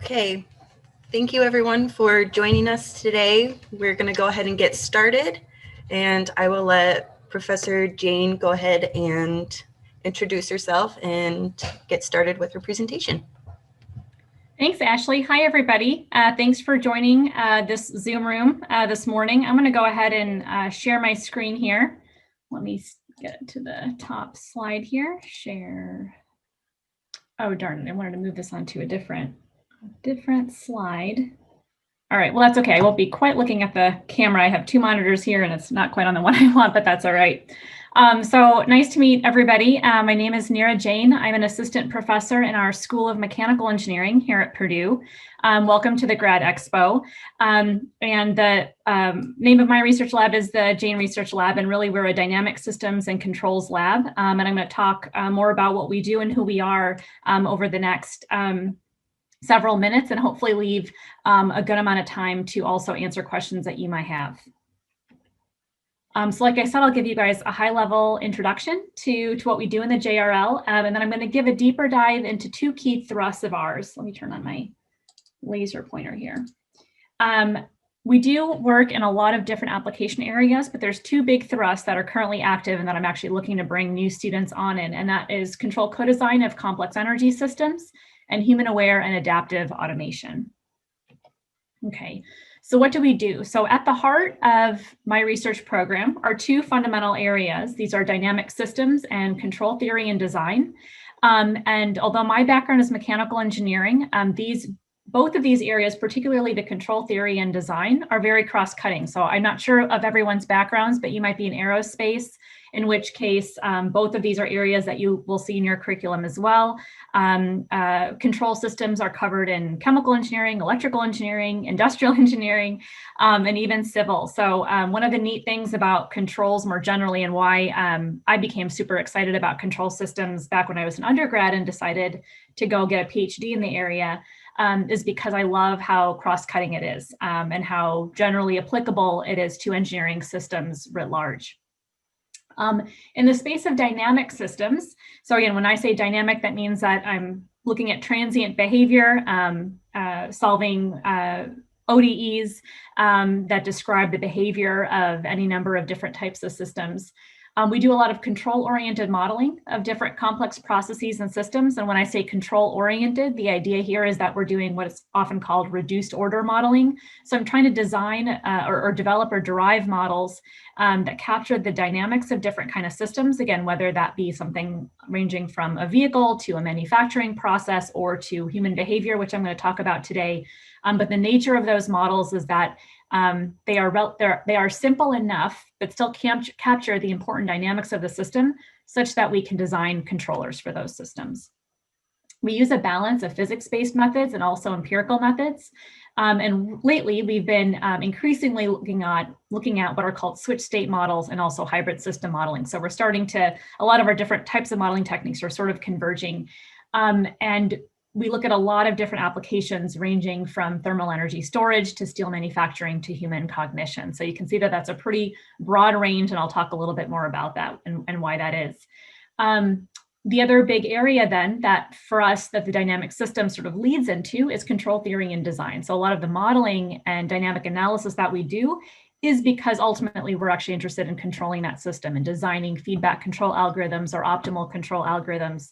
Okay, thank you everyone for joining us today. We're going to go ahead and get started, and I will let Professor Jane go ahead and introduce herself and get started with her presentation. Thanks, Ashley. Hi, everybody. Thanks for joining this Zoom room this morning. I'm going to go ahead and share my screen here. Let me get to the top slide here. Share. Oh, darn it. I wanted to move this onto a different slide. All right. Well, that's okay. I won't be quite looking at the camera. I have two monitors here and it's not quite on the one I want, but that's all right. So nice to meet everybody. My name is Neera Jain. I'm an assistant professor in our School of Mechanical Engineering here at Purdue. Welcome to the Grad Expo. And the name of my research lab is the Jain Research Lab, and really we're a dynamic systems and controls lab. And I'm going to talk more about what we do and who we are over the next several minutes, and hopefully leave a good amount of time to also answer questions that you might have. So like I said, I'll give you guys a high-level introduction to what we do in the JRL, and then I'm going to give a deeper dive into two key thrusts of ours. Let me turn on my laser pointer here. We do work in a lot of different application areas, but there's two big thrusts that are currently active and that I'm actually looking to bring new students on in, and that is control co-design of complex energy systems and HumanAware and adaptive automation. Okay. So what do we do? So at the heart of my research program are two fundamental areas. These are dynamic systems and control theory and design. And although my background is mechanical engineering, both of these areas, particularly the control theory and design, are very cross-cutting. So I'm not sure of everyone's backgrounds, but you might be in aerospace, in which case both of these are areas that you will see in your curriculum as well. Control systems are covered in chemical engineering, electrical engineering, industrial engineering, and even civil. So one of the neat things about controls more generally, and why I became super excited about control systems back when I was an undergrad and decided to go get a PhD in the area, is because I love how cross-cutting it is and how generally applicable it is to engineering systems writ large. In the space of dynamic systems, so again, when I say dynamic, that means that I'm looking at transient behavior, solving ODEs that describe the behavior of any number of different types of systems. We do a lot of control-oriented modeling of different complex processes and systems. And when I say control-oriented, the idea here is that we're doing what is often called reduced order modeling. So I'm trying to design or develop or derive models that capture the dynamics of different kind of systems. Again, whether that be something ranging from a vehicle to a manufacturing process or to human behavior, which I'm going to talk about today. But the nature of those models is that they are simple enough, but still capture the important dynamics of the system such that we can design controllers for those systems. We use a balance of physics-based methods and also empirical methods. And lately, we've been increasingly looking at what are called switch state models and also hybrid system modeling. So we're starting to, a lot of our different types of modeling techniques are sort of converging. And we look at a lot of different applications ranging from thermal energy storage to steel manufacturing to human cognition. So you can see that that's a pretty broad range, and I'll talk a little bit more about that and why that is. The other big area then that for us that the dynamic system sort of leads into is control theory and design. So a lot of the modeling and dynamic analysis that we do is because ultimately we're actually interested in controlling that system and designing feedback control algorithms or optimal control algorithms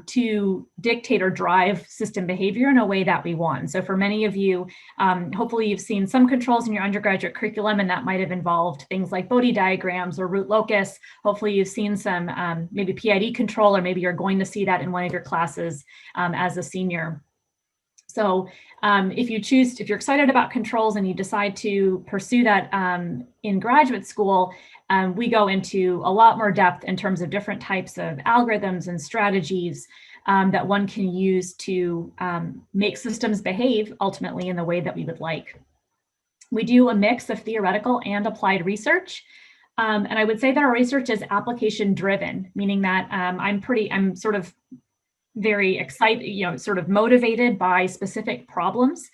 to dictate or drive system behavior in a way that we want. So for many of you, hopefully you've seen some controls in your undergraduate curriculum, and that might have involved things like Bode diagrams or root locus. Hopefully you've seen some maybe PID control, or maybe you're going to see that in one of your classes as a senior. So if you're excited about controls and you decide to pursue that in graduate school, we go into a lot more depth in terms of different types of algorithms and strategies that one can use to make systems behave ultimately in the way that we would like. We do a mix of theoretical and applied research. And I would say that our research is application driven, meaning that I'm sort of very excited, sort of motivated by specific problems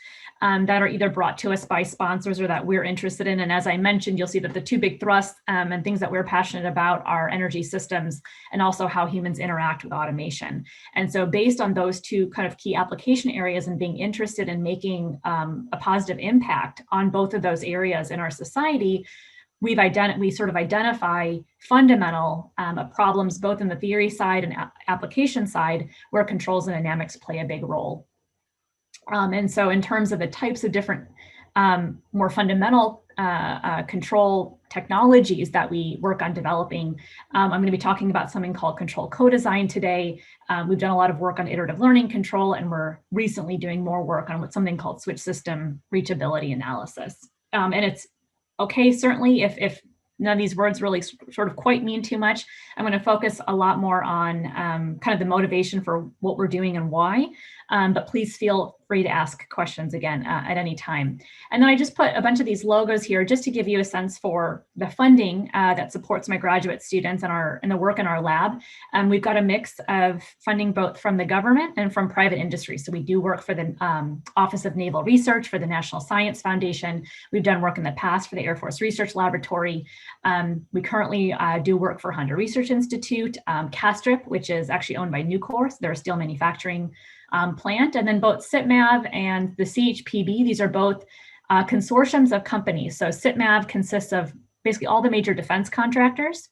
that are either brought to us by sponsors or that we're interested in. And as I mentioned, you'll see that the two big thrusts and things that we're passionate about are energy systems and also how humans interact with automation. And so based on those two kind of key application areas and being interested in making a positive impact on both of those areas in our society, we sort of identify fundamental problems both in the theory side and application side where controls and dynamics play a big role. And so in terms of the types of different more fundamental control technologies that we work on developing, I'm going to be talking about something called control codesign today. We've done a lot of work on iterative learning control, and we're recently doing more work on something called switch system reachability analysis. And it's okay, certainly, if none of these words really sort of quite mean too much, I'm going to focus a lot more on kind of the motivation for what we're doing and why. But please feel free to ask questions again at any time. And then I just put a bunch of these logos here just to give you a sense for the funding that supports my graduate students and the work in our lab. We've got a mix of funding both from the government and from private industry. So we do work for the Office of Naval Research, for the National Science Foundation. We've done work in the past for the Air Force Research Laboratory. We currently do work for Hunter Research Institute, Castrip, which is actually owned by Nucor, so they're a steel manufacturing plant, and then both SITMAV and the CHPB. These are both consortiums of companies. So SITMAV consists of basically all the major defense contractors.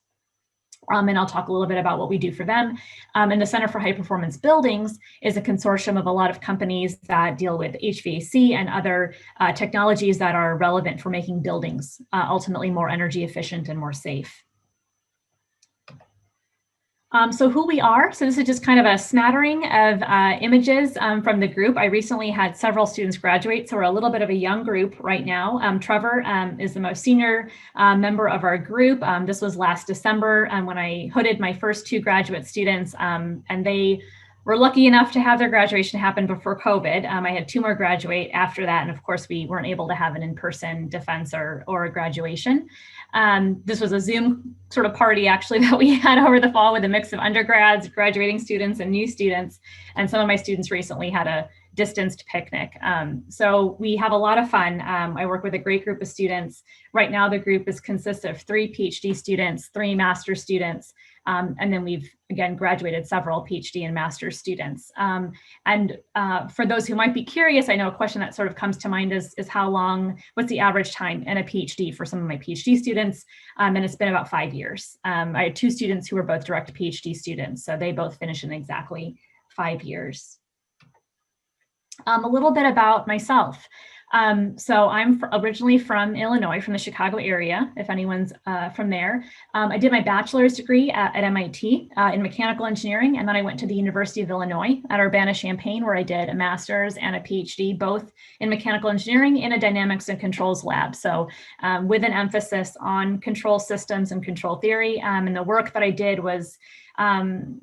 And I'll talk a little bit about what we do for them. And the Center for High Performance Buildings is a consortium of a lot of companies that deal with HVAC and other technologies that are relevant for making buildings ultimately more energy efficient and more safe. So who we are, so this is just kind of a smattering of images from the group. I recently had several students graduate, so we're a little bit of a young group right now. Trevor is the most senior member of our group. This was last December when I hooded my first two graduate students, and they were lucky enough to have their graduation happen before COVID. I had two more graduate after that, and of course we weren't able to have an in-person defense or a graduation. This was a Zoom sort of party actually that we had over the fall with a mix of undergrads, graduating students, and new students. And some of my students recently had a distanced picnic. So we have a lot of fun. I work with a great group of students. Right now the group consists of 3 PhD students, 3 master students, and then we've again graduated several PhD and master's students. For those who might be curious, I know a question that sort of comes to mind is what's the average time in a PhD for some of my PhD students? And it's been about 5 years. I had 2 students who were both direct PhD students, so they both finished in exactly 5 years. A little bit about myself. So I'm originally from Illinois, from the Chicago area, if anyone's from there. I did my bachelor's degree at MIT in mechanical engineering, and then I went to the University of Illinois at Urbana-Champaign, where I did a master's and a PhD, both in mechanical engineering in a dynamics and controls lab. So with an emphasis on control systems and control theory. And the work that I did was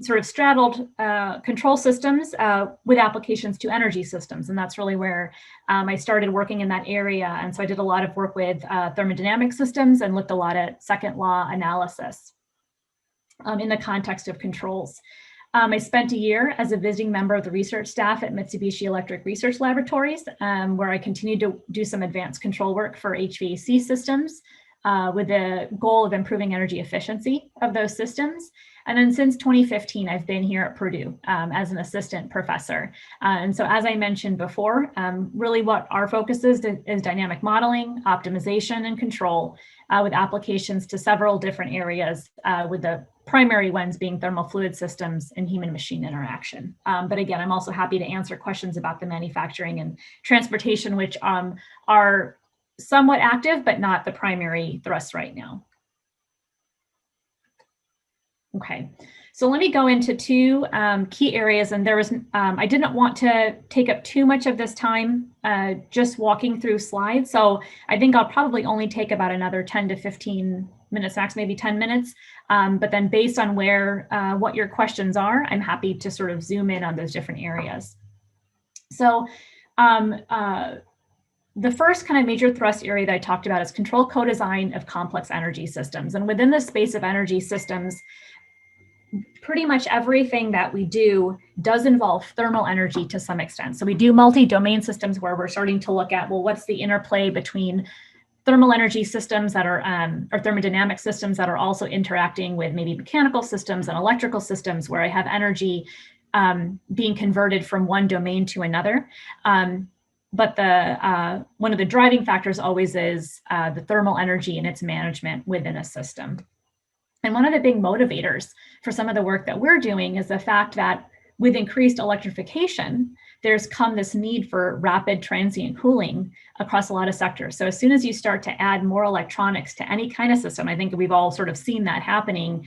sort of straddled control systems with applications to energy systems. And that's really where I started working in that area. And so I did a lot of work with thermodynamic systems and looked a lot at second law analysis in the context of controls. I spent a year as a visiting member of the research staff at Mitsubishi Electric Research Laboratories, where I continued to do some advanced control work for HVAC systems with the goal of improving energy efficiency of those systems. And then since 2015, I've been here at Purdue as an assistant professor. And so as I mentioned before, really what our focus is dynamic modeling, optimization, and control with applications to several different areas, with the primary ones being thermal fluid systems and human machine interaction. But again, I'm also happy to answer questions about the manufacturing and transportation, which are somewhat active, but not the primary thrust right now. Okay, so let me go into 2 key areas, and I didn't want to take up too much of this time just walking through slides, so I think I'll probably only take about another 10 to 15 minutes, max maybe 10 minutes, but then based on what your questions are, I'm happy to sort of zoom in on those different areas. So the first kind of major thrust area that I talked about is control co-design of complex energy systems. And within the space of energy systems, pretty much everything that we do does involve thermal energy to some extent. So we do multi-domain systems where we're starting to look at, well, what's the interplay between thermal energy systems that are, or thermodynamic systems that are also interacting with maybe mechanical systems and electrical systems where I have energy being converted from one domain to another. But one of the driving factors always is the thermal energy and its management within a system. And one of the big motivators for some of the work that we're doing is the fact that with increased electrification, there's come this need for rapid transient cooling across a lot of sectors. So as soon as you start to add more electronics to any kind of system, I think we've all sort of seen that happening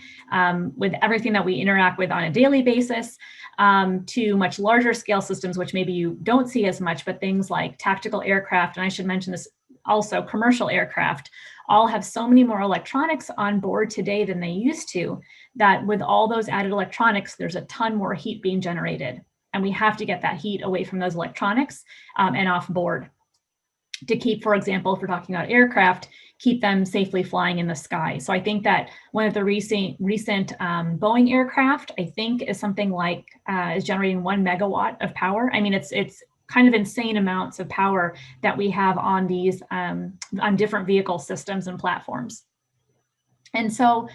with everything that we interact with on a daily basis, to much larger scale systems, which maybe you don't see as much, but things like tactical aircraft, and I should mention this also, commercial aircraft, all have so many more electronics on board today than they used to, that with all those added electronics, there's a ton more heat being generated. And we have to get that heat away from those electronics and off board to keep, for example, if we're talking about aircraft, keep them safely flying in the sky. So I think that one of the recent Boeing aircraft, I think, is something like is generating 1 megawatt of power. I mean, it's kind of insane amounts of power that we have on these on different vehicle systems and platforms. And so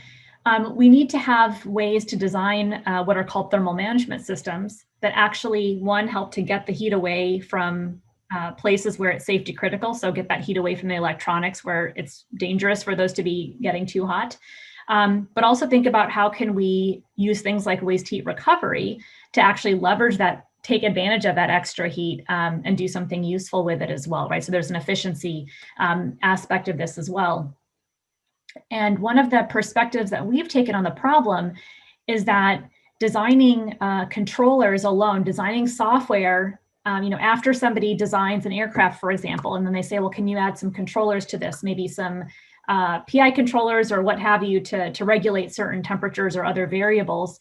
we need to have ways to design what are called thermal management systems that actually, one, help to get the heat away from places where it's safety critical. So get that heat away from the electronics where it's dangerous for those to be getting too hot. But also think about how can we use things like waste heat recovery to actually leverage that, take advantage of that extra heat and do something useful with it as well, right? So there's an efficiency aspect of this as well. And one of the perspectives that we've taken on the problem is that designing controllers alone, designing software, after somebody designs an aircraft, for example, and then they say, well, can you add some controllers to this? Maybe some PI controllers or what have you to regulate certain temperatures or other variables.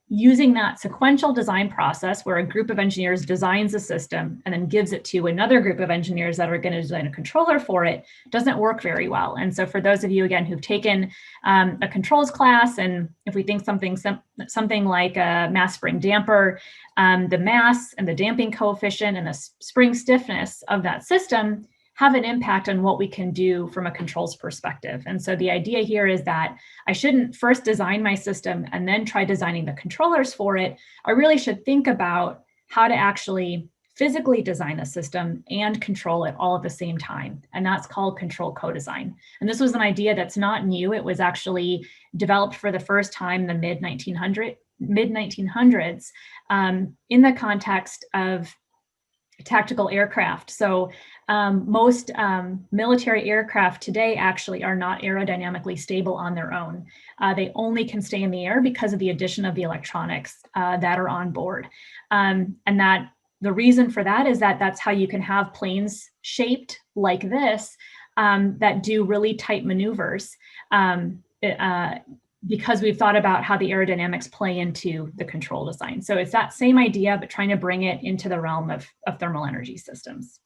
Using that sequential design process where a group of engineers designs a system and then gives it to another group of engineers that are going to design a controller for it doesn't work very well. And so for those of you, again, who've taken a controls class, and if we think something like a mass spring damper, the mass and the damping coefficient and the spring stiffness of that system have an impact on what we can do from a controls perspective. And so the idea here is that I shouldn't first design my system and then try designing the controllers for it. I really should think about how to actually physically design the system and control it all at the same time. And that's called control codesign. And this was an idea that's not new. It was actually developed for the first time in the mid-1900s in the context of tactical aircraft. So most military aircraft today actually are not aerodynamically stable on their own. They only can stay in the air because of the addition of the electronics that are on board. And that the reason for that is that that's how you can have planes shaped like this that do really tight maneuvers because we've thought about how the aerodynamics play into the control design. So it's that same idea, but trying to bring it into the realm of thermal energy systems.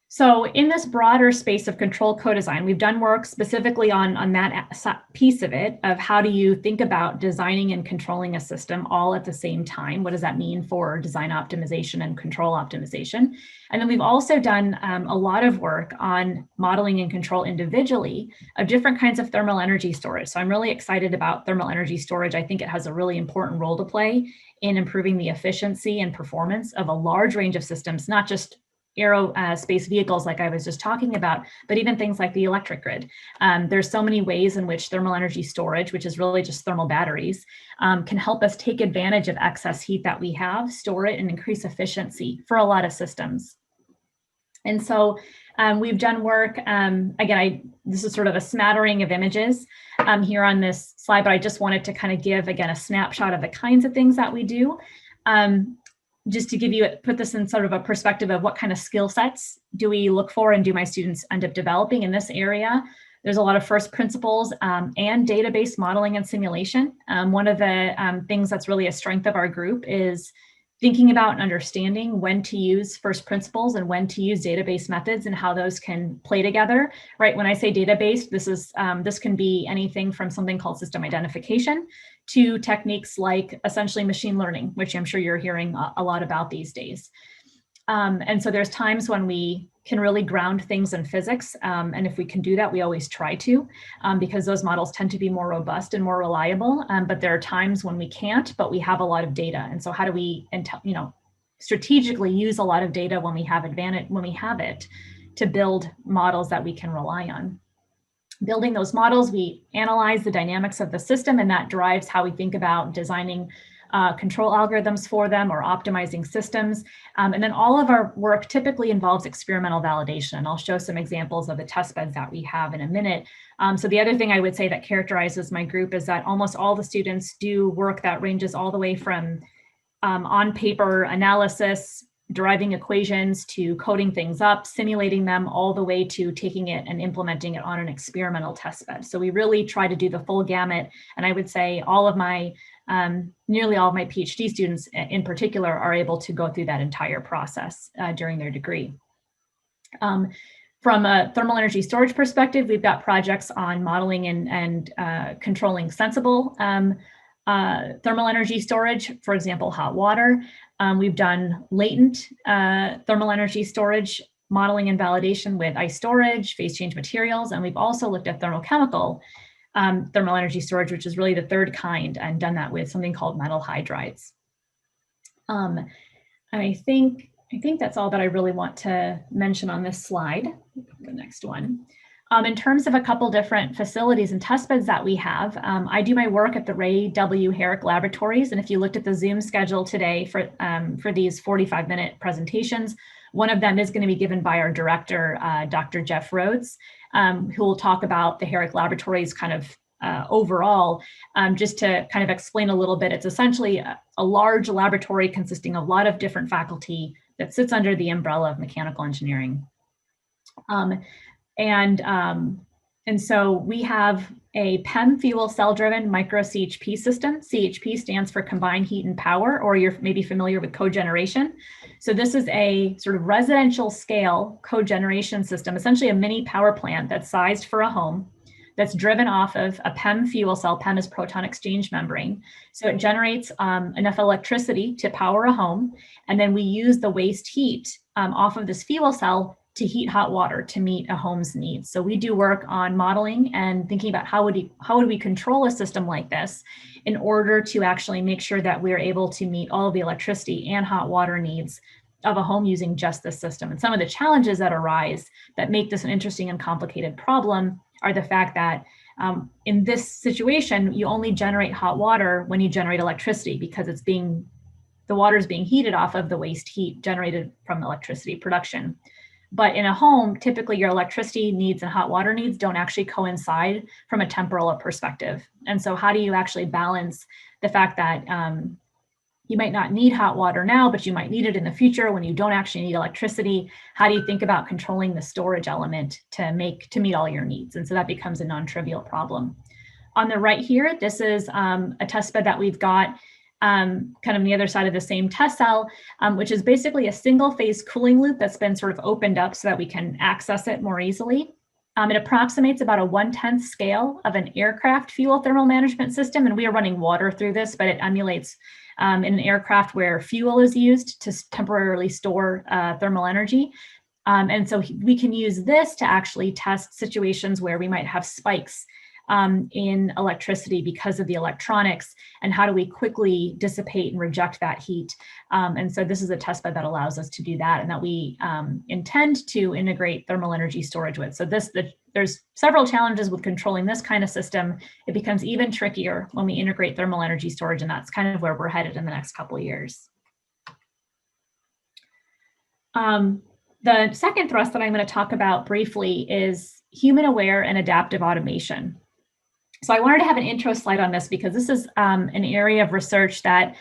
So in this broader space of control co-design, we've done work specifically on that piece of it, of how do you think about designing and controlling a system all at the same time? What does that mean for design optimization and control optimization? And then we've also done a lot of work on modeling and control individually of different kinds of thermal energy storage. So I'm really excited about thermal energy storage. I think it has a really important role to play in improving the efficiency and performance of a large range of systems, not just aerospace vehicles like I was just talking about, but even things like the electric grid. There's so many ways in which thermal energy storage, which is really just thermal batteries, can help us take advantage of excess heat that we have, store it, and increase efficiency for a lot of systems. And so we've done work, again, this is sort of a smattering of images here on this slide, but I just wanted to kind of give, again, a snapshot of the kinds of things that we do. Just to give you, put this in sort of a perspective of what kind of skill sets do we look for and do my students end up developing in this area. There's a lot of first principles and database modeling and simulation. One of the things that's really a strength of our group is thinking about and understanding when to use first principles and when to use database methods and how those can play together, right? When I say database, this can be anything from something called system identification to techniques like essentially machine learning, which I'm sure you're hearing a lot about these days. And so there's times when we can really ground things in physics. And if we can do that, we always try to, because those models tend to be more robust and more reliable. But there are times when we can't, but we have a lot of data. And so how do we, strategically use a lot of data when we have it to build models that we can rely on? Building those models, we analyze the dynamics of the system, and that drives how we think about designing control algorithms for them or optimizing systems. And then all of our work typically involves experimental validation. I'll show some examples of the test beds that we have in a minute. So the other thing I would say that characterizes my group is that almost all the students do work that ranges all the way from on-paper analysis, deriving equations, to coding things up, simulating them, all the way to taking it and implementing it on an experimental test bed. So we really try to do the full gamut. And I would say nearly all of my PhD students in particular are able to go through that entire process during their degree. From a thermal energy storage perspective, we've got projects on modeling and controlling sensible thermal energy storage, for example, hot water. We've done latent thermal energy storage modeling and validation with ice storage, phase change materials, and we've also looked at thermochemical thermal energy storage, which is really the third kind, and done that with something called metal hydrides. I think that's all that I really want to mention on this slide. The next one. In terms of a couple different facilities and test beds that we have, I do my work at the Ray W. Herrick Laboratories, and if you looked at the Zoom schedule today for these 45-minute presentations, one of them is going to be given by our director, Dr. Jeff Rhodes, who will talk about the Herrick Laboratories kind of overall, just to kind of explain a little bit. It's essentially a large laboratory consisting of a lot of different faculty that sits under the umbrella of mechanical engineering. And so we have a PEM fuel cell-driven micro CHP system. CHP stands for combined heat and power, or you're maybe familiar with cogeneration. So this is a sort of residential scale cogeneration system, essentially a mini power plant that's sized for a home, that's driven off of a PEM fuel cell. PEM is proton exchange membrane. So it generates enough electricity to power a home. And then we use the waste heat off of this fuel cell to heat hot water to meet a home's needs. So we do work on modeling and thinking about how would we control a system like this in order to actually make sure that we're able to meet all of the electricity and hot water needs of a home using just this system. And some of the challenges that arise that make this an interesting and complicated problem are the fact that in this situation, you only generate hot water when you generate electricity, because the water is being heated off of the waste heat generated from electricity production. But in a home, typically your electricity needs and hot water needs don't actually coincide from a temporal perspective. And so how do you actually balance the fact that you might not need hot water now, but you might need it in the future when you don't actually need electricity? How do you think about controlling the storage element to meet all your needs? And so that becomes a non-trivial problem. On the right here, this is a test bed that we've got kind of on the other side of the same test cell, which is basically a single phase cooling loop that's been sort of opened up so that we can access it more easily. It approximates about a 1/10 scale of an aircraft fuel thermal management system. And we are running water through this, but it emulates in an aircraft where fuel is used to temporarily store thermal energy. And so we can use this to actually test situations where we might have spikes in electricity because of the electronics, and how do we quickly dissipate and reject that heat. And so this is a test bed that allows us to do that, and that we intend to integrate thermal energy storage with. So there's several challenges with controlling this kind of system. It becomes even trickier when we integrate thermal energy storage, and that's kind of where we're headed in the next couple of years. The second thrust that I'm going to talk about briefly is HumanAware and adaptive automation. So I wanted to have an intro slide on this because this is an area of research that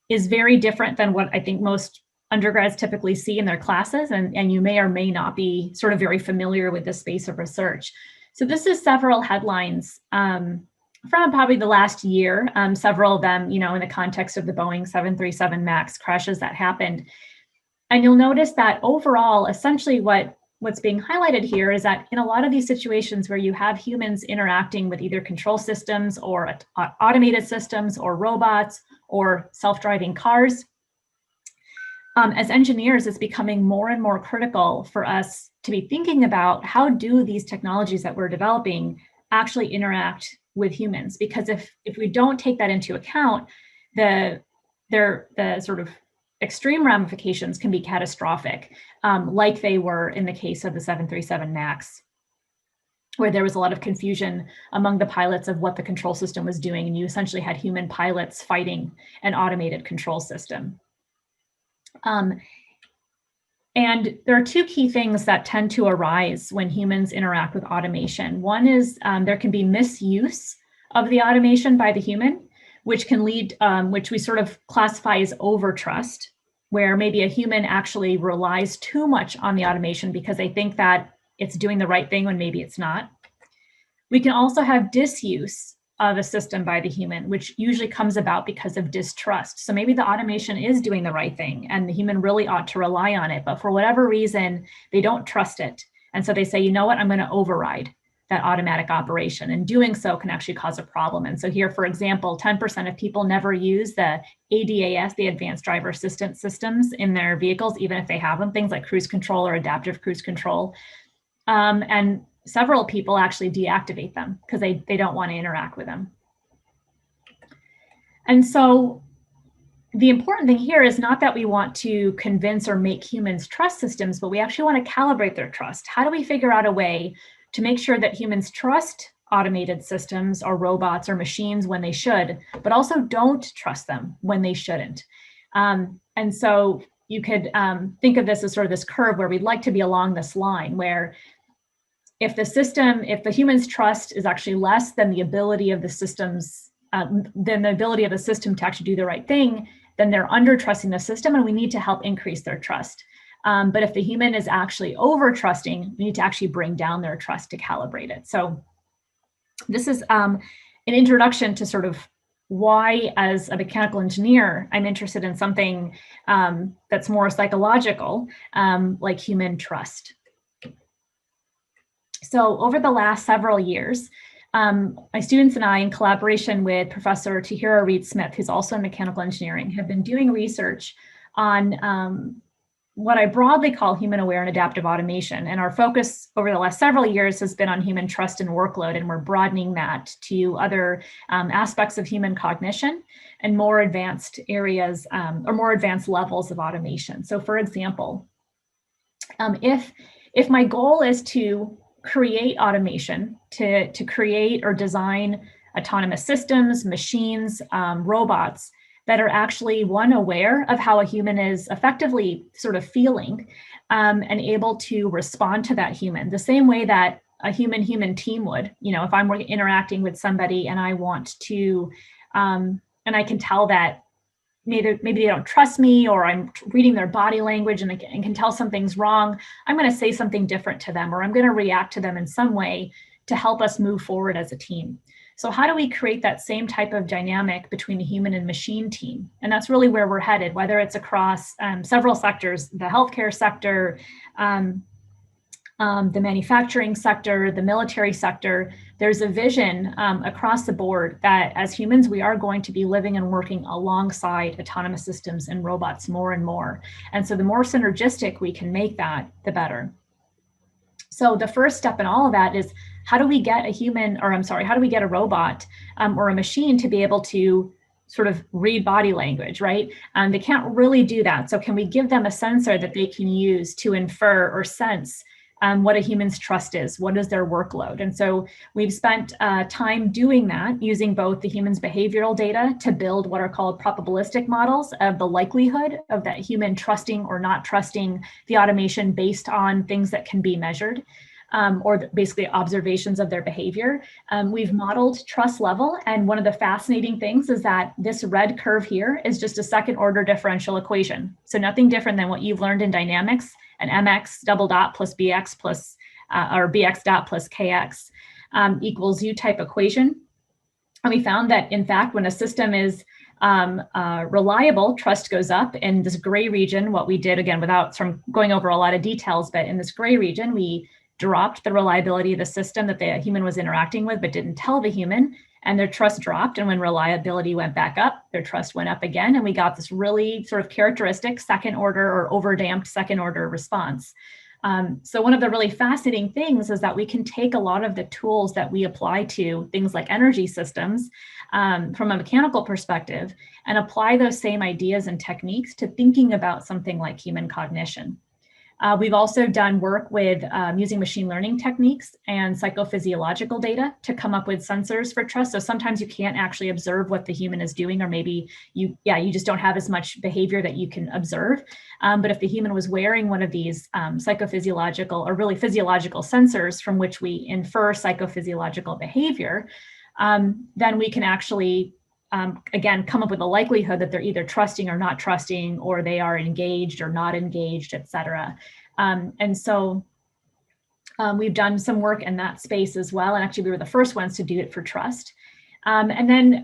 is very different than what I think most undergrads typically see in their classes, and you may or may not be sort of very familiar with this space of research. So this is several headlines from probably the last year, several of them, in the context of the Boeing 737 MAX crashes that happened. And you'll notice that overall, essentially what's being highlighted here is that in a lot of these situations where you have humans interacting with either control systems or automated systems or robots or self-driving cars, as engineers, it's becoming more and more critical for us to be thinking about how do these technologies that we're developing actually interact with humans? Because if we don't take that into account, the sort of extreme ramifications can be catastrophic, like they were in the case of the 737 MAX, where there was a lot of confusion among the pilots of what the control system was doing, and you essentially had human pilots fighting an automated control system. And there are two key things that tend to arise when humans interact with automation. One is there can be misuse of the automation by the human, which can lead, which we sort of classify as overtrust, where maybe a human actually relies too much on the automation because they think that it's doing the right thing when maybe it's not. We can also have disuse of a system by the human, which usually comes about because of distrust. So maybe the automation is doing the right thing and the human really ought to rely on it, but for whatever reason, they don't trust it. And so they say, you know what, I'm going to override that automatic operation, and doing so can actually cause a problem. And so here, for example, 10% of people never use the ADAS, the Advanced Driver Assistance Systems, in their vehicles, even if they have them, things like cruise control or adaptive cruise control. And several people actually deactivate them because they don't want to interact with them. And so the important thing here is not that we want to convince or make humans trust systems, but we actually want to calibrate their trust. How do we figure out a way to make sure that humans trust automated systems or robots or machines when they should, but also don't trust them when they shouldn't? And so you could think of this as sort of this curve where we'd like to be along this line where if the human's trust is actually less than the ability of the systems, than the ability of the system to actually do the right thing, then they're under trusting the system and we need to help increase their trust. But if the human is actually over trusting, we need to actually bring down their trust to calibrate it. So this is an introduction to sort of why, as a mechanical engineer, I'm interested in something that's more psychological, like human trust. So over the last several years, my students and I, in collaboration with Professor Tahira Reed-Smith, who's also in mechanical engineering, have been doing research on what I broadly call human-aware and adaptive automation. And our focus over the last several years has been on human trust and workload, and we're broadening that to other aspects of human cognition and more advanced areas or more advanced levels of automation. So for example, if my goal is to create automation, to create or design autonomous systems, machines, robots that are actually, one, aware of how a human is effectively sort of feeling and able to respond to that human, the same way that a human-human team would. If I'm interacting with somebody and I want to, and I can tell that maybe they don't trust me, or I'm reading their body language and can tell something's wrong, I'm going to say something different to them, or I'm going to react to them in some way to help us move forward as a team. So how do we create that same type of dynamic between the human and machine team? And that's really where we're headed, whether it's across several sectors, the healthcare sector, the manufacturing sector, the military sector. There's a vision across the board that as humans, we are going to be living and working alongside autonomous systems and robots more and more. And so the more synergistic we can make that, the better. So the first step in all of that is, how do we get how do we get a robot or a machine to be able to sort of read body language, right? They can't really do that. So can we give them a sensor that they can use to infer or sense what a human's trust is, what is their workload? And so we've spent time doing that, using both the human's behavioral data to build what are called probabilistic models of the likelihood of that human trusting or not trusting the automation based on things that can be measured, or basically observations of their behavior. We've modeled trust level, and one of the fascinating things is that this red curve here is just a second order differential equation. So nothing different than what you've learned in dynamics, an mx double dot plus bx plus, or bx dot plus kx equals u type equation. And we found that, in fact, when a system is reliable, trust goes up. In this gray region, what we did, again, without going over a lot of details, but in this gray region, we dropped the reliability of the system that the human was interacting with, but didn't tell the human, and their trust dropped. And when reliability went back up, their trust went up again. And we got this really sort of characteristic second order or overdamped second order response. So one of the really fascinating things is that we can take a lot of the tools that we apply to things like energy systems from a mechanical perspective and apply those same ideas and techniques to thinking about something like human cognition. We've also done work with using machine learning techniques and psychophysiological data to come up with sensors for trust. So sometimes you can't actually observe what the human is doing, or maybe you just don't have as much behavior that you can observe. But if the human was wearing one of these psychophysiological or really physiological sensors from which we infer psychophysiological behavior, then we can actually again, come up with a likelihood that they're either trusting or not trusting, or they are engaged or not engaged, et cetera. And so we've done some work in that space as well. And actually, we were the first ones to do it for trust. And then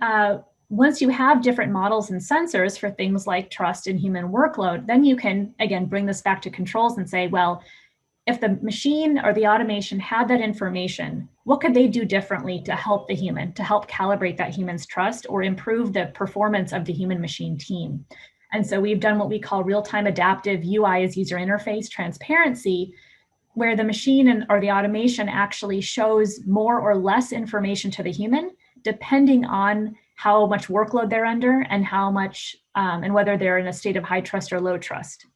once you have different models and sensors for things like trust and human workload, then you can, again, bring this back to controls and say, well, if the machine or the automation had that information, what could they do differently to help the human, to help calibrate that human's trust or improve the performance of the human machine team? And so we've done what we call real-time adaptive UI as user interface transparency, where the machine or the automation actually shows more or less information to the human, depending on how much workload they're under and how much, and whether they're in a state of high trust or low trust.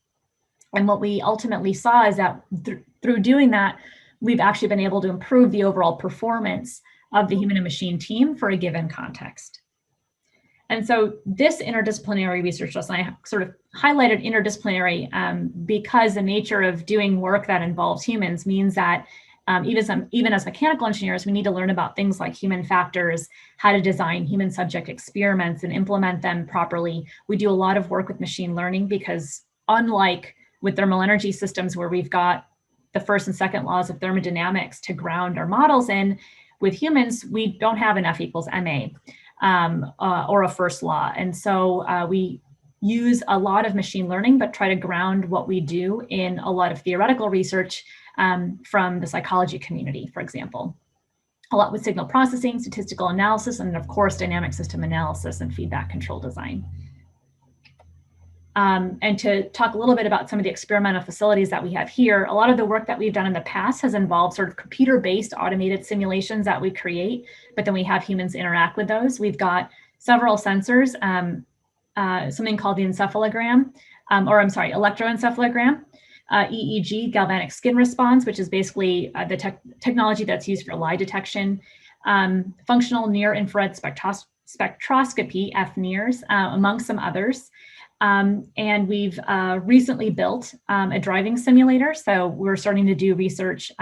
And what we ultimately saw is that through doing that, we've actually been able to improve the overall performance of the human and machine team for a given context. And so this interdisciplinary research lesson, I sort of highlighted interdisciplinary because the nature of doing work that involves humans means that even as mechanical engineers, we need to learn about things like human factors, how to design human subject experiments and implement them properly. We do a lot of work with machine learning because, unlike with thermal energy systems where we've got the first and second laws of thermodynamics to ground our models in, with humans, we don't have an F equals MA or a first law. And so we use a lot of machine learning, but try to ground what we do in a lot of theoretical research from the psychology community, for example. A lot with signal processing, statistical analysis, and of course, dynamic system analysis and feedback control design. And to talk a little bit about some of the experimental facilities that we have here, a lot of the work that we've done in the past has involved sort of computer-based automated simulations that we create, but then we have humans interact with those. We've got several sensors, something called the encephalogram, electroencephalogram, EEG, galvanic skin response, which is basically the technology that's used for lie detection, functional near-infrared spectroscopy, FNIRS, among some others. And we've recently built a driving simulator. So we're starting to do research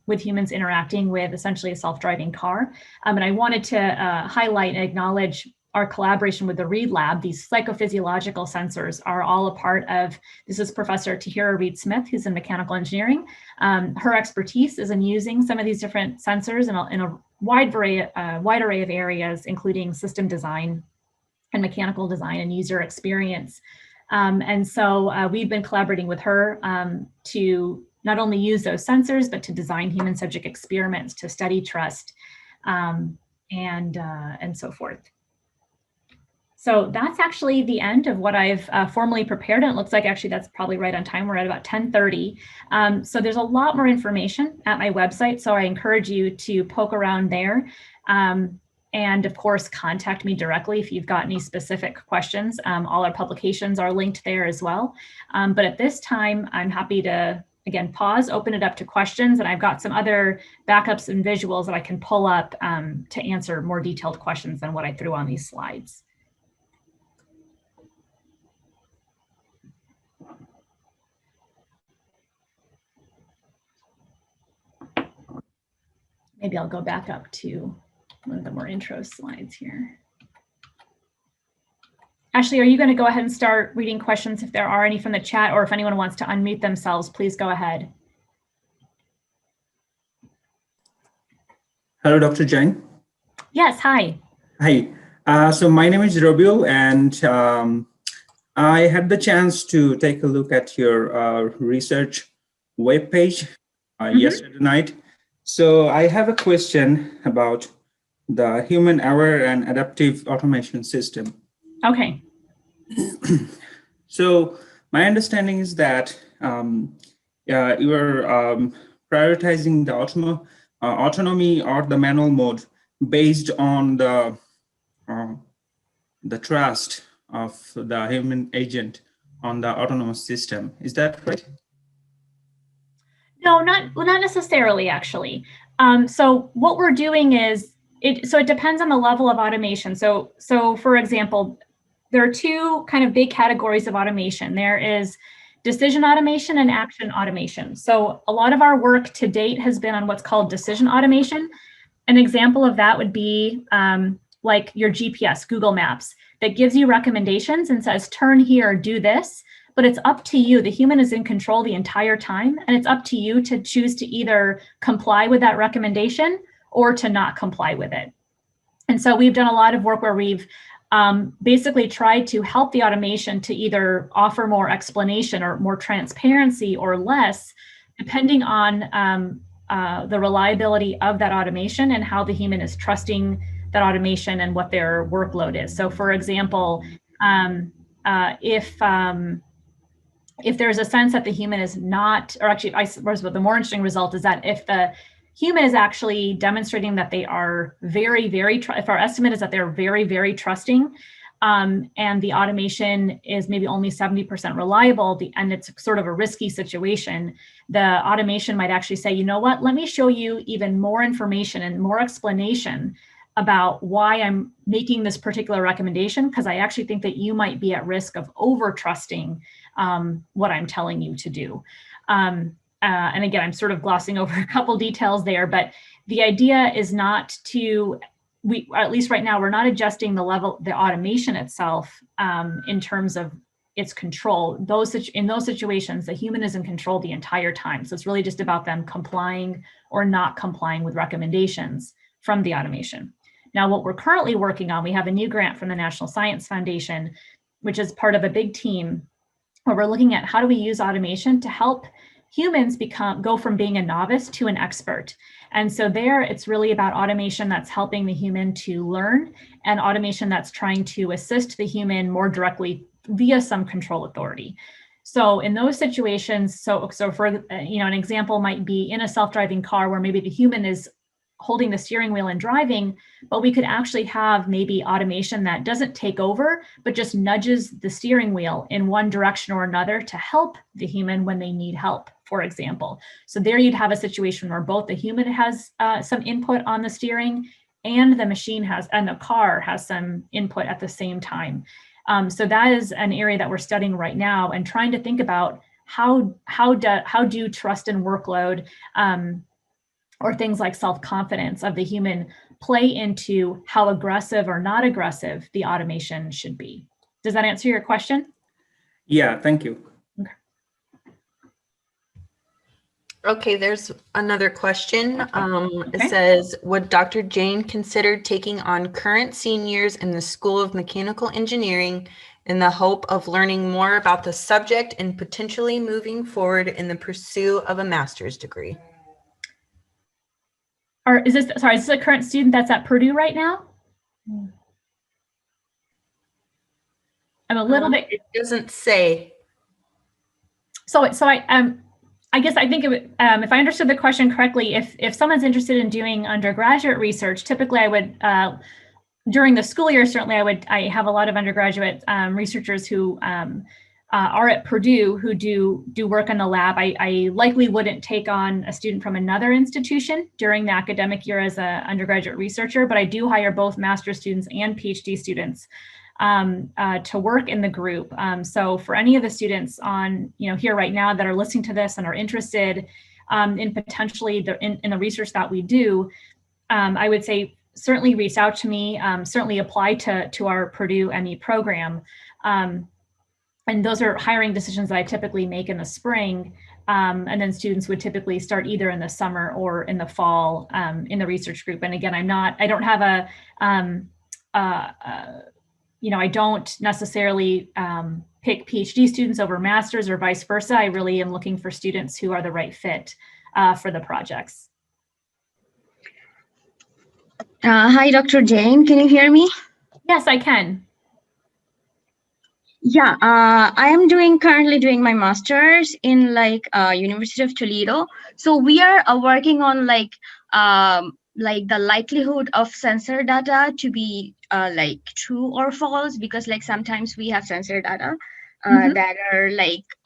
with humans interacting with essentially a self-driving car. And I wanted to highlight and acknowledge our collaboration with the Reed Lab. These psychophysiological sensors are all a part of, this is Professor Tahira Reed-Smith, who's in mechanical engineering. Her expertise is in using some of these different sensors in a wide array of areas, including system design and mechanical design and user experience. And so we've been collaborating with her to not only use those sensors, but to design human subject experiments to study trust and so forth. So that's actually the end of what I've formally prepared. And it looks like actually that's probably right on time. We're at about 10:30. So there's a lot more information at my website. So I encourage you to poke around there. And of course, contact me directly if you've got any specific questions. All our publications are linked there as well. But at this time, I'm happy to, again, pause, open it up to questions. And I've got some other backups and visuals that I can pull up to answer more detailed questions than what I threw on these slides. Maybe I'll go back up to one of the more intro slides here. Ashley, are you going to go ahead and start reading questions if there are any from the chat, or if anyone wants to unmute themselves, please go ahead. Hello, Dr. Jain. Yes, hi. Hi, so my name is Robiul, and I had the chance to take a look at your research webpage yesterday night. So I have a question about the human-aware and adaptive automation system. Okay. So my understanding is that you are prioritizing the autonomy or the manual mode based on the trust of the human agent on the autonomous system. Is that right? No, not necessarily, actually. So what we're doing is it depends on the level of automation. So for example, there are two kind of big categories of automation. There is decision automation and action automation. So a lot of our work to date has been on what's called decision automation. An example of that would be like your GPS, Google Maps, that gives you recommendations and says, turn here, do this. But it's up to you. The human is in control the entire time, and it's up to you to choose to either comply with that recommendation or to not comply with it. And so we've done a lot of work where we've basically tried to help the automation to either offer more explanation or more transparency or less, depending on the reliability of that automation and how the human is trusting that automation and what their workload is. So for example, if there's a sense that the human is not, or actually, I suppose what the more interesting result is that if the human is actually demonstrating that they are if our estimate is that they're very trusting, and the automation is maybe only 70% reliable, and it's sort of a risky situation, the automation might actually say, you know what, let me show you even more information and more explanation about why I'm making this particular recommendation, because I actually think that you might be at risk of over trusting what I'm telling you to do. And again, I'm sort of glossing over a couple details there, but the idea is not to, at least right now, we're not adjusting the automation itself in terms of its control. In those situations, the human is in control the entire time. So it's really just about them complying or not complying with recommendations from the automation. Now, what we're currently working on, we have a new grant from the National Science Foundation, which is part of a big team where we're looking at how do we use automation to help humans go from being a novice to an expert. And so there, it's really about automation that's helping the human to learn, and automation that's trying to assist the human more directly via some control authority. So in those situations, so for an example might be in a self-driving car where maybe the human is holding the steering wheel and driving, but we could actually have maybe automation that doesn't take over, but just nudges the steering wheel in one direction or another to help the human when they need help, for example. So there you'd have a situation where both the human has some input on the steering and the machine and the car has some input at the same time. So that is an area that we're studying right now and trying to think about how do trust and workload or things like self-confidence of the human play into how aggressive or not aggressive the automation should be. Does that answer your question? Yeah, thank you. Okay, there's another question. Okay. It says, would Dr. Jane consider taking on current seniors in the School of Mechanical Engineering in the hope of learning more about the subject and potentially moving forward in the pursuit of a master's degree? Or is this a current student that's at Purdue right now? I'm a little bit. It doesn't say. So I guess I think it would, if I understood the question correctly, if someone's interested in doing undergraduate research, typically I would, during the school year, certainly I have a lot of undergraduate researchers who are at Purdue who do work in the lab. I likely wouldn't take on a student from another institution during the academic year as an undergraduate researcher, but I do hire both master's students and PhD students to work in the group. So for any of the students on here right now that are listening to this and are interested in potentially in the research that we do, I would say certainly reach out to me, certainly apply to our Purdue ME program. And those are hiring decisions that I typically make in the spring. And then students would typically start either in the summer or in the fall in the research group. And again, I don't have I don't necessarily pick PhD students over masters or vice versa. I really am looking for students who are the right fit for the projects. Hi, Dr. Jane. Can you hear me? Yes, I can. Yeah, I am currently doing my master's in University of Toledo. So we are working on the likelihood of sensor data to be true or false, because sometimes we have sensor data that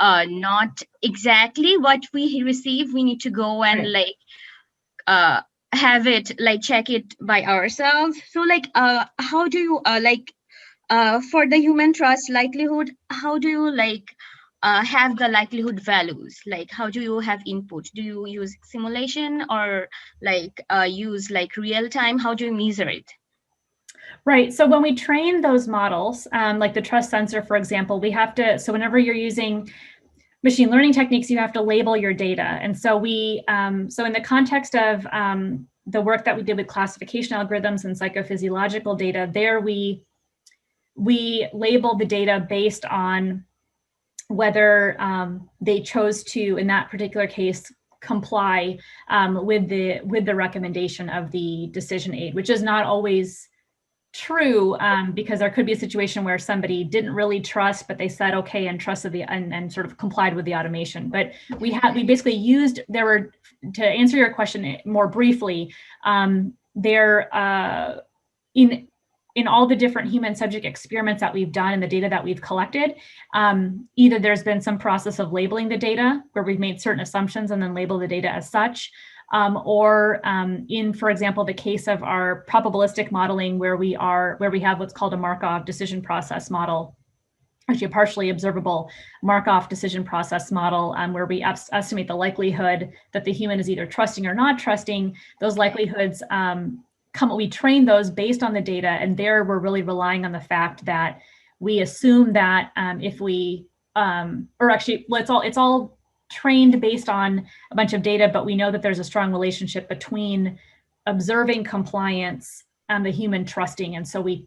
are not exactly what we receive. We need to go and have it check it by ourselves. So how do you for the human trust likelihood, how do you have the likelihood values? How do you have input? Do you use simulation or use real time? How do you measure it? Right. So when we train those models, like the trust sensor, for example, we have to, so whenever you're using machine learning techniques, you have to label your data. And so so in the context of the work that we did with classification algorithms and psychophysiological data, there we label the data based on whether they chose to, in that particular case, comply with the recommendation of the decision aid, which is not always true, because there could be a situation where somebody didn't really trust, but they said okay and trusted and sort of complied with the automation. But we basically used, to answer your question more briefly, in all the different human subject experiments that we've done and the data that we've collected, either there's been some process of labeling the data where we've made certain assumptions and then label the data as such, or in, for example, the case of our probabilistic modeling where we have what's called a Markov decision process model, actually a partially observable Markov decision process model, where we estimate the likelihood that the human is either trusting or not trusting. Those likelihoods we train those based on the data, and there we're really relying on the fact that we assume that if we, or actually, well, it's all trained based on a bunch of data, but we know that there's a strong relationship between observing compliance and the human trusting. And so we,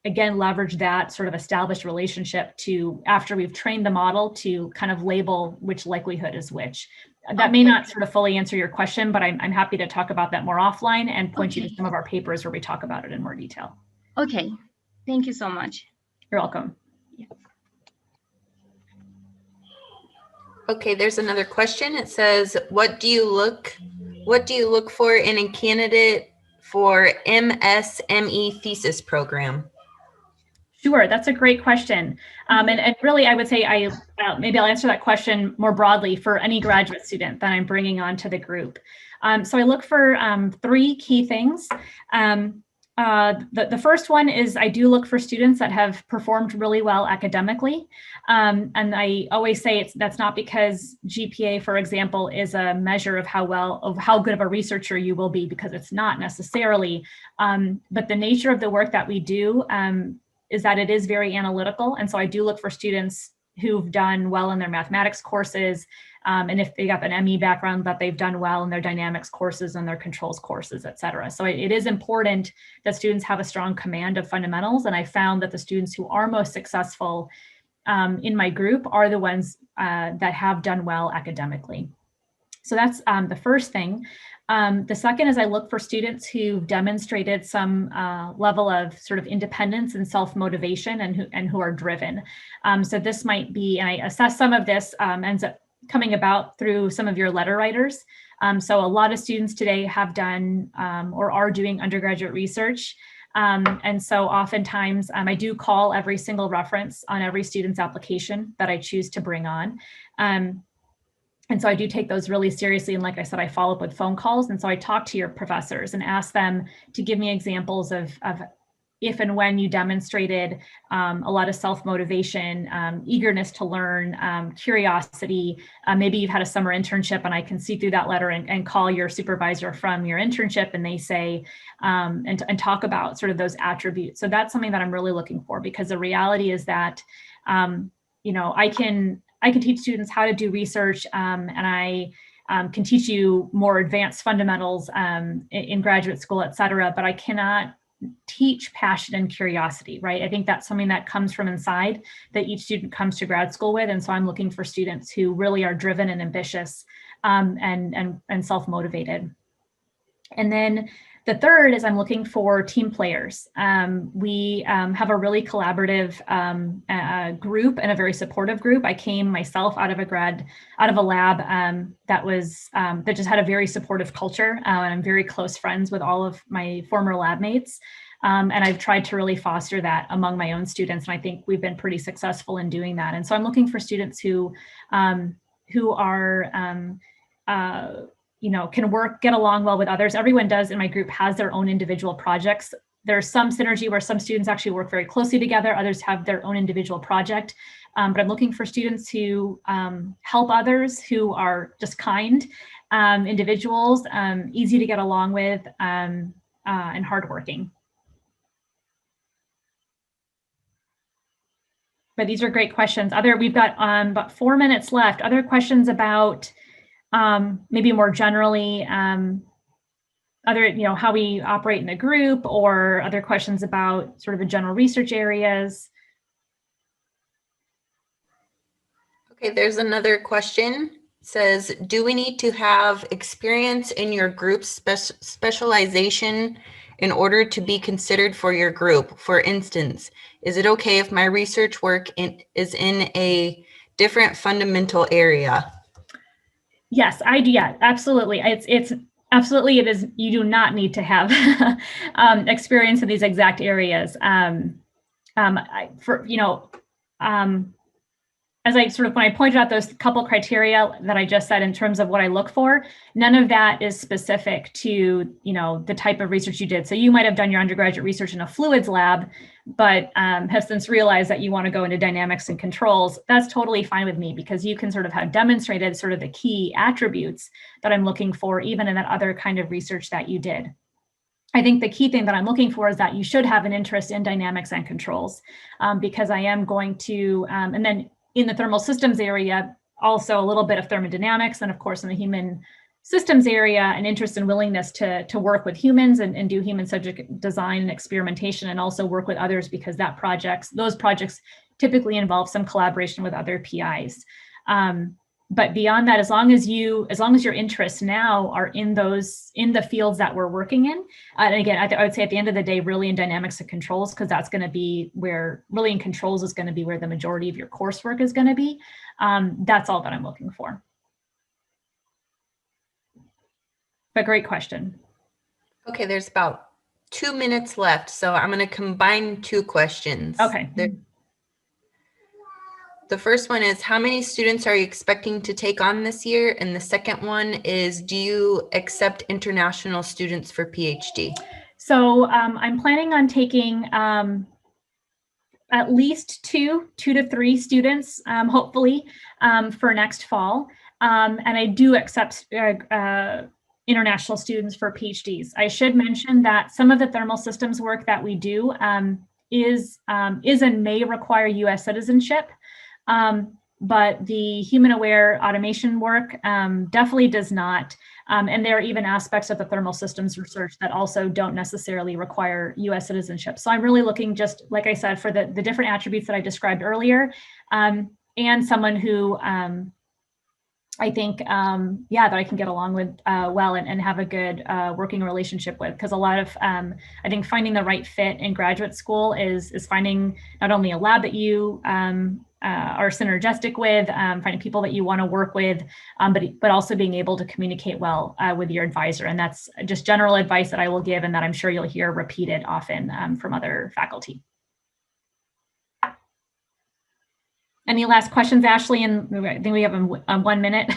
again, leverage that sort of established relationship to, after we've trained the model, to kind of label which likelihood is which. That may not sort of fully answer your question, but I'm happy to talk about that more offline and point you to some of our papers where we talk about it in more detail. Okay, thank you so much. You're welcome. Okay, there's another question. It says, what do you look for in a candidate for MSE Thesis program? Sure, that's a great question. And really, I would say maybe I'll answer that question more broadly for any graduate student that I'm bringing onto the group. So I look for 3 key things. The first one is I do look for students that have performed really well academically. And I always say that's not because GPA, for example, is a measure of how good of a researcher you will be, because it's not necessarily. But the nature of the work that we do is that it is very analytical. And so I do look for students who've done well in their mathematics courses, and if they have an ME background, that they've done well in their dynamics courses and their controls courses, et cetera. So it is important that students have a strong command of fundamentals. And I found that the students who are most successful in my group are the ones that have done well academically. So that's the first thing. The second is I look for students who've demonstrated some level of sort of independence and self-motivation and who are driven. So this might be, and I assess some of this ends up coming about through some of your letter writers. So a lot of students today have done or are doing undergraduate research. And so oftentimes I do call every single reference on every student's application that I choose to bring on. And so I do take those really seriously. And like I said, I follow up with phone calls. And so I talk to your professors and ask them to give me examples of if and when you demonstrated a lot of self-motivation, eagerness to learn, curiosity. Maybe you've had a summer internship and I can see through that letter and call your supervisor from your internship and they say, and talk about sort of those attributes. So that's something that I'm really looking for, because the reality is that, I can teach students how to do research, and I can teach you more advanced fundamentals in graduate school, et cetera, but I cannot teach passion and curiosity, right? I think that's something that comes from inside that each student comes to grad school with. And so I'm looking for students who really are driven and ambitious and self-motivated. And then the third is I'm looking for team players. We have a really collaborative group and a very supportive group. I came myself out of a lab that just had a very supportive culture, and I'm very close friends with all of my former lab mates. And I've tried to really foster that among my own students, and I think we've been pretty successful in doing that. And so I'm looking for students who are can get along well with others. Everyone does in my group has their own individual projects. There's some synergy where some students actually work very closely together. Others have their own individual project. But I'm looking for students who help others, who are just kind individuals, easy to get along with, and hardworking. But these are great questions. We've got about 4 minutes left. Other questions about maybe more generally, how we operate in a group, or other questions about sort of the general research areas? Okay, there's another question. It says, do we need to have experience in your group's specialization in order to be considered for your group? For instance, is it okay if my research work is in a different fundamental area? Yes, yeah, absolutely. It's absolutely, it is. You do not need to have experience in these exact areas. As when I pointed out those couple criteria that I just said in terms of what I look for, none of that is specific to, the type of research you did. So you might have done your undergraduate research in a fluids lab, but have since realized that you want to go into dynamics and controls. That's totally fine with me, because you can sort of have demonstrated sort of the key attributes that I'm looking for, even in that other kind of research that you did. I think the key thing that I'm looking for is that you should have an interest in dynamics and controls, because I am going to, and then in the thermal systems area, also a little bit of thermodynamics, and of course in the human systems area, an interest and willingness to work with humans and do human subject design and experimentation, and also work with others, because those projects typically involve some collaboration with other PIs. But beyond that, as long as your interests now are in the fields that we're working in, and again, I would say at the end of the day, really in dynamics and controls, because that's going to be where, really in controls is going to be where the majority of your coursework is going to be. That's all that I'm looking for. But great question. Okay, there's about 2 minutes left, so I'm going to combine two questions. Okay. The first one is, how many students are you expecting to take on this year? And the second one is, do you accept international students for PhD? So I'm planning on taking at least two to three students, hopefully, for next fall. And I do accept international students for PhDs. I should mention that some of the thermal systems work that we do is and may require US citizenship. But the HumanAware automation work definitely does not. And there are even aspects of the thermal systems research that also don't necessarily require US citizenship. So I'm really looking, just like I said, for the different attributes that I described earlier, and someone who I think, that I can get along with well and have a good working relationship with. Because a lot of, I think finding the right fit in graduate school is finding not only a lab that you are synergistic with, finding people that you want to work with, but also being able to communicate well with your advisor. And that's just general advice that I will give, and that I'm sure you'll hear repeated often from other faculty. Any last questions, Ashley? And I think we have 1 minute.